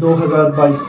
2022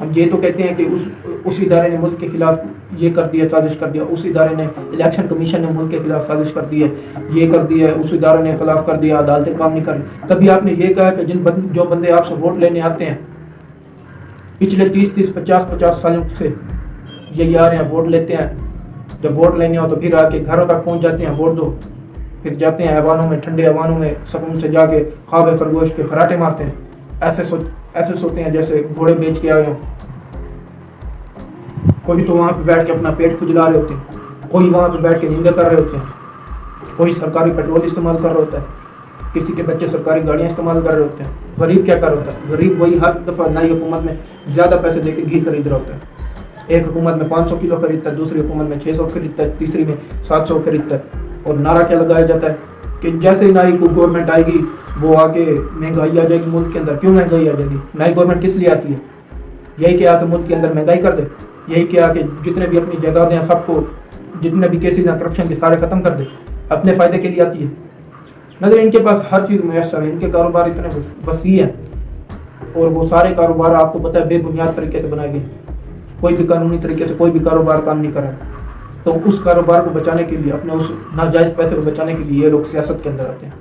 ہم یہ تو کہتے ہیں کہ اس ادارے نے ملک کے خلاف یہ کر دیا، سازش کر دیا، اس ادارے نے الیکشن کمیشن نے ملک کے خلاف سازش کر دی ہے، یہ کر دیا ہے، اس ادارے نے خلاف کر دیا، عدالتیں کام نہیں کر رہی۔ کبھی آپ نے یہ کہا کہ جو بندے آپ سے ووٹ لینے آتے ہیں پچھلے 30 50 سالوں سے یہی آ رہے ہیں، ووٹ لیتے ہیں، جب ووٹ لینے ہو تو پھر آ کے گھروں تک پہنچ جاتے ہیں، ووٹ دو، پھر جاتے ہیں ایوانوں میں، ٹھنڈے ایوانوں میں سکون سے جا کے خواب خرگوش کے خراٹے مارتے ہیں، ایسے سوتے ہیں جیسے گھوڑے بیچ کے آئے ہوں۔ کوئی تو وہاں پہ بیٹھ کے اپنا پیٹ کھجلا رہے ہوتے ہیں، کوئی وہاں پہ بیٹھ کے نیندیں کر رہے ہوتے ہیں، کوئی سرکاری پیٹرول استعمال کر رہا ہوتا ہے، کسی کے بچے سرکاری گاڑیاں استعمال کر رہے ہوتے ہیں۔ غریب کیا کر رہا ہوتا ہے؟ غریب وہی ہر دفعہ نئی حکومت میں زیادہ پیسے دے کے گھی خرید رہا ہوتا ہے، ایک حکومت میں 500 کلو خریدتا ہے، دوسری حکومت میں 600 خریدتا ہے، تیسری میں 700 خریدتا ہے، اور نعرہ کیا لگایا جاتا ہے کہ جیسے ہی نئی گورنمنٹ آئے گی وہ آ کے مہنگائی آ جائے گی ملک کے اندر۔ کیوں مہنگائی آ جائے گی؟ نئی گورنمنٹ کس لیے آتی ہے؟ یہی کہ آ کے ملک کے اندر مہنگائی کر دے، یہی کہ آ کے جتنے بھی اپنی جائیدادیں ہیں سب کو، جتنے بھی کیسز ہیں کرپشن کے سارے ختم کر دے، اپنے فائدے کے لیے آتی ہے۔ نظر ان کے پاس ہر چیز میسر ہے، ان کے کاروبار اتنے وسیع ہیں، اور وہ سارے کاروبار آپ کو پتہ ہے بے بنیاد طریقے سے بنائے گئے، کوئی بھی قانونی طریقے سے کوئی بھی کاروبار کام نہیں کر رہا ہے۔ تو اس کاروبار کو بچانے کے لیے، اپنے اس ناجائز پیسے کو بچانے کے لیے یہ لوگ سیاست کے اندر آتے ہیں،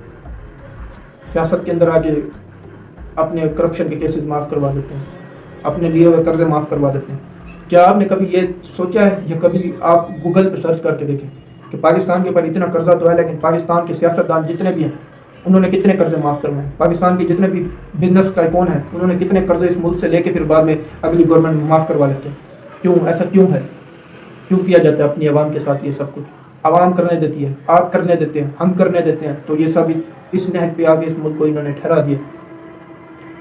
سیاست کے اندر آ کے اپنے کرپشن کے کیسز معاف کروا دیتے ہیں، اپنے لیے ہوئے قرضے معاف کروا دیتے ہیں۔ کیا آپ نے کبھی یہ سوچا ہے، یا کبھی آپ گوگل پہ سرچ کر کے دیکھیں کہ پاکستان کے اوپر اتنا قرضہ تو ہے، لیکن پاکستان کے سیاستدان جتنے بھی ہیں انہوں نے کتنے قرضے معاف کروائے؟ پاکستان کے جتنے بھی بزنس ٹائکون ہیں انہوں نے کتنے قرضے اس ملک سے لے کے پھر بعد میں اگلی گورنمنٹ معاف کروا لیتے ہیں؟ کیوں ایسا کیوں ہے؟ کیوں کیا جاتا ہے اپنی عوام کے ساتھ یہ سب کچھ؟ عوام کرنے دیتی ہے، آپ کرنے دیتے ہیں، ہم کرنے دیتے ہیں، تو یہ سب اس نہج پہ آگے اس ملک کو انہوں نے ٹھہرا دیا۔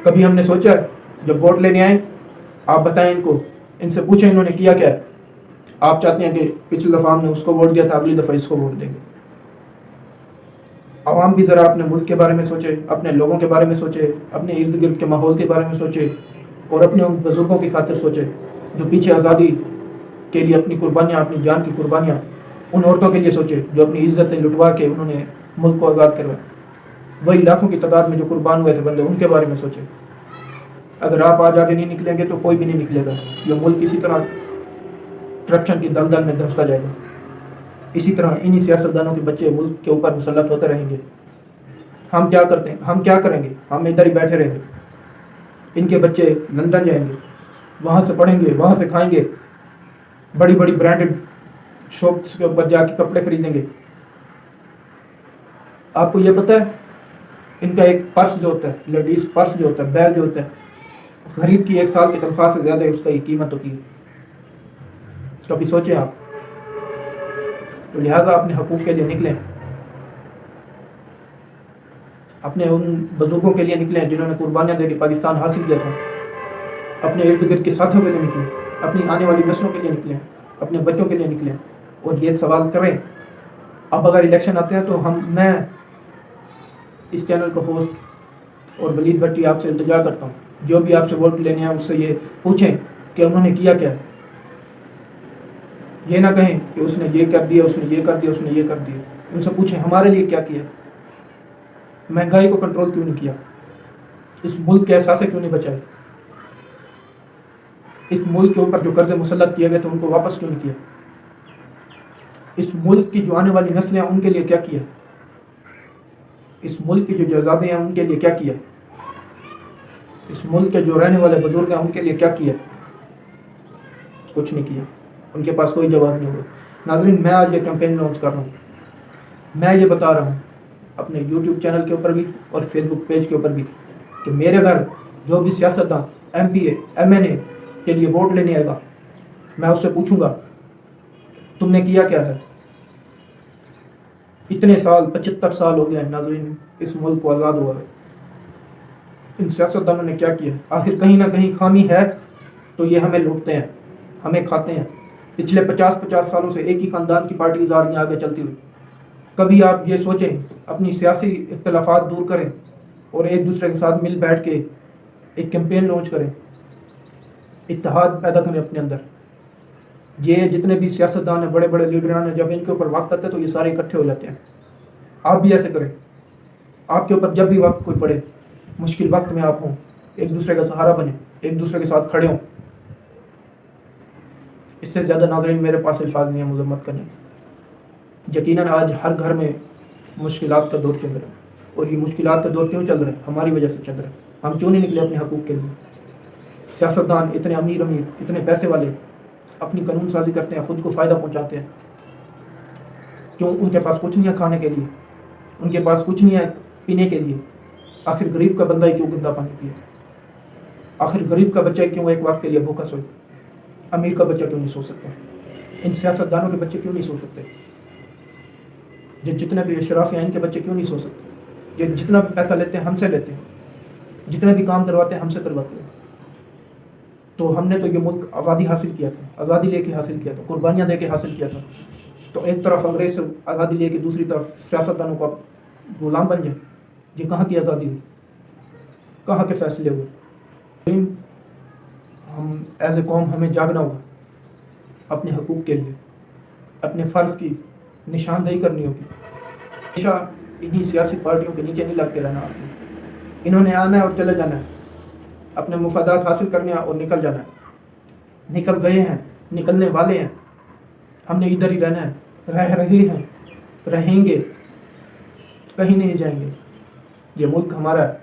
کبھی ہم نے سوچا جب ووٹ لینے آئیں آپ بتائیں ان سے پوچھیں انہوں نے کیا کیا ہے؟ آپ چاہتے ہیں کہ پچھلی دفعہ ہم نے اس کو ووٹ دیا تھا، اگلی دفعہ اس کو ووٹ دیں گے۔ عوام بھی ذرا اپنے ملک کے بارے میں سوچے، اپنے لوگوں کے بارے میں سوچے، اپنے ارد گرد کے ماحول کے بارے میں سوچے، اور اپنے ان بزرگوں کی خاطر سوچے جو پیچھے آزادی کے لیے اپنی قربانیاں، اپنی جان کی قربانیاں، ان عورتوں کے لیے سوچے جو اپنی عزتیں لٹوا کے انہوں نے ملک کو آزاد کروایا، وہی لاکھوں کی تعداد میں جو قربان ہوئے تھے بندے، ان کے بارے میں سوچے۔ اگر آپ آج آگے نہیں نکلیں گے تو کوئی بھی نہیں نکلے گا، یہ ملک اسی طرح کرپشن کی دلدل میں دھنستا جائے گا، اسی طرح انہی سیاستدانوں کے بچے ملک کے اوپر مسلط ہوتے رہیں گے۔ ہم کیا کرتے ہیں؟ ہم کیا کریں گے؟ ہم ادھر ہی بیٹھے رہیں گے، ان کے بچے لندن جائیں گے، وہاں سے پڑھیں گے، وہاں سے کھائیں گے، بڑی بڑی برانڈڈ شاپس کے اوپر جا کے کپڑے خریدیں گے۔ آپ کو یہ پتہ ہے ان کا ایک پرس جو ہوتا ہے، لیڈیز پرس جو ہوتا ہے، بیگ جو ہوتا ہے، غریب کی ایک سال کی تنخواہ سے زیادہ اس کا یہ قیمت ہوتی ہے۔ کبھی سوچیں آپ؟ تو لہٰذا اپنے حقوق کے لیے نکلیں، اپنے ان بزرگوں کے لیے نکلیں جنہوں نے قربانیاں دے کے پاکستان حاصل کیا تھا، اپنے ارد گرد کے ساتھیوں کے لیے نکلیں، اپنی آنے والی نسلوں کے لیے نکلیں، اپنے بچوں کے لیے نکلیں، اور یہ سوال کریں۔ اب اگر الیکشن آتے ہیں تو میں اس چینل کا ہوسٹ اور ولید بھٹی آپ سے التجا کرتا ہوں، جو بھی آپ سے ووٹ لینے ہیں اس سے یہ پوچھیں کہ انہوں نے کیا کیا ہے۔ یہ نہ کہیں کہ اس نے یہ کر دیا، اس نے یہ کر دیا، اس نے یہ کر دیا۔ ان سے پوچھیں ہمارے لیے کیا کیا، مہنگائی کو کنٹرول کیوں نہیں کیا، اس ملک کے اثاثے کیوں نہیں بچائے، اس ملک کے اوپر جو قرضے مسلط کیے گئے تھے ان کو واپس کیوں نہیں کیا، اس ملک کی جو آنے والی نسلیں ہیں ان کے لیے کیا کیا، اس ملک کی جو جائیدادیں ہیں ان کے لیے کیا کیا، اس ملک کے جو رہنے والے بزرگ ہیں ان کے لیے کیا کیا؟ کچھ نہیں کیا، ان کے پاس کوئی جواب نہیں ہوا۔ ناظرین، میں آج یہ کیمپین لانچ کر رہا ہوں، میں یہ بتا رہا ہوں اپنے یوٹیوب چینل کے اوپر بھی اور فیس بک پیج کے اوپر بھی کہ میرے گھر جو بھی سیاستدان M P A M N A کے لیے ووٹ لینے آئے گا، میں اس سے پوچھوں گا تم نے کیا کیا ہے؟ اتنے سال 75 سال ہو گئے ہیں ناظرین اس ملک کو آزاد ہوا ہے، ان سیاستدانوں نے کیا کیا؟ آخر کہیں نہ کہیں خامی ہے تو یہ ہمیں لوٹتے ہیں، ہمیں کھاتے ہیں۔ پچھلے 50 سالوں سے ایک ہی خاندان کی پارٹیز آ رہی ہیں آگے چلتی ہوئی۔ کبھی آپ یہ سوچیں اپنی سیاسی اختلافات دور کریں اور ایک دوسرے کے ساتھ مل بیٹھ کے ایک کیمپین لانچ کریں، اتحاد پیدا کریں اپنے اندر۔ یہ جتنے بھی سیاستدان ہیں، بڑے بڑے لیڈران ہیں، جب ان کے اوپر وقت آتا ہے تو یہ سارے اکٹھے ہو جاتے ہیں۔ آپ بھی ایسے کریں، آپ کے اوپر جب بھی وقت کوئی پڑے، مشکل وقت میں آپ ہوں، ایک دوسرے کا سہارا بنیں، ایک دوسرے کے ساتھ کھڑے ہوں، اس سے زیادہ ناظرین میرے پاس الفاظ نہیں ہیں مذمت کرنے. یقیناً آج ہر گھر میں مشکلات کا دور چل رہا ہے, اور یہ مشکلات کا دور کیوں چل رہا ہے؟ ہماری وجہ سے چل رہا ہے. ہم کیوں نہیں نکلے اپنے حقوق کے لیے؟ سیاستدان اتنے امیر اتنے پیسے والے اپنی قانون سازی کرتے ہیں, خود کو فائدہ پہنچاتے ہیں. کیوں ان کے پاس کچھ نہیں ہے کھانے کے لیے, ان کے پاس کچھ نہیں ہے پینے کے لیے؟ آخر غریب کا بندہ ہی کیوں گندا پانی پیے؟ آخر غریب کا بچہ کیوں ایک وقت کے لیے بھوکا سوئے؟ امیر کا بچہ کیوں نہیں سو سکتا؟ ان سیاستدانوں کے بچے کیوں نہیں سو سکتے؟ یہ جتنے بھی اشراف ہیں ان کے بچے کیوں نہیں سو سکتے؟ یہ جتنا بھی پیسہ لیتے ہیں ہم سے لیتے ہیں, جتنے بھی کام کرواتے ہیں ہم سے کرواتے ہیں. تو ہم نے تو یہ ملک آزادی حاصل کیا تھا, آزادی لے کے حاصل کیا تھا, قربانیاں دے کے حاصل کیا تھا. تو ایک طرف انگریز سے آزادی لے کے دوسری طرف سیاستدانوں کو غلام بن جائے. یہ کہاں کی آزادی ہوئی؟ کہاں کے فیصلے ہوئے؟ ہم ایز اے قوم ہمیں جاگنا ہوگا اپنے حقوق کے لیے, اپنے فرض کی نشاندہی کرنی ہوگی. ہمیشہ انہی سیاسی پارٹیوں کے نیچے نہیں لگ کے رہنا آپ نے. انہوں نے آنا ہے اور چلے جانا ہے, اپنے مفادات حاصل کرنے ہیں اور نکل جانا ہے. نکل گئے ہیں, نکلنے والے ہیں. ہم نے ادھر ہی رہنا ہے, رہ رہے ہیں, رہیں گے, کہیں نہیں جائیں گے. یہ ملک ہمارا ہے,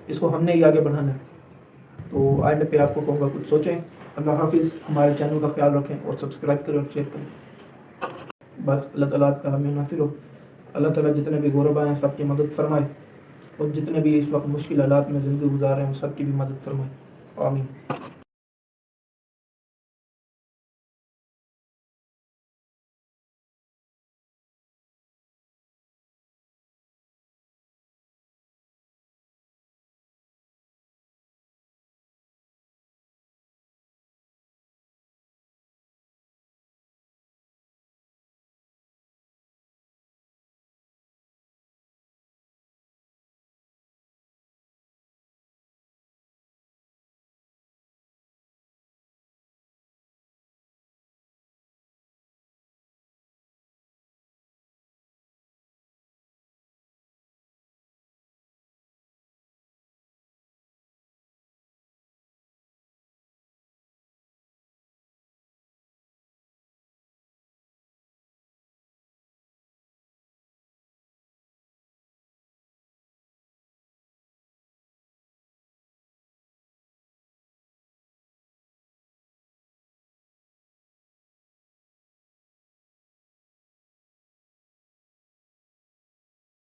اس کو ہم نے ہی آگے بڑھانا ہے. تو آئندہ پہ آپ کو کہوں گا کچھ سوچیں. اللہ حافظ. ہمارے چینل کا خیال رکھیں اور سبسکرائب کریں اور شیئر کریں. بس اللہ تعالیٰ کا ہمیں ناصر ہو. اللہ تعالیٰ جتنے بھی غربا ہیں سب کی مدد فرمائے, اور جتنے بھی اس وقت مشکل حالات میں زندگی گزار رہے ہیں سب کی بھی مدد فرمائے. آمین.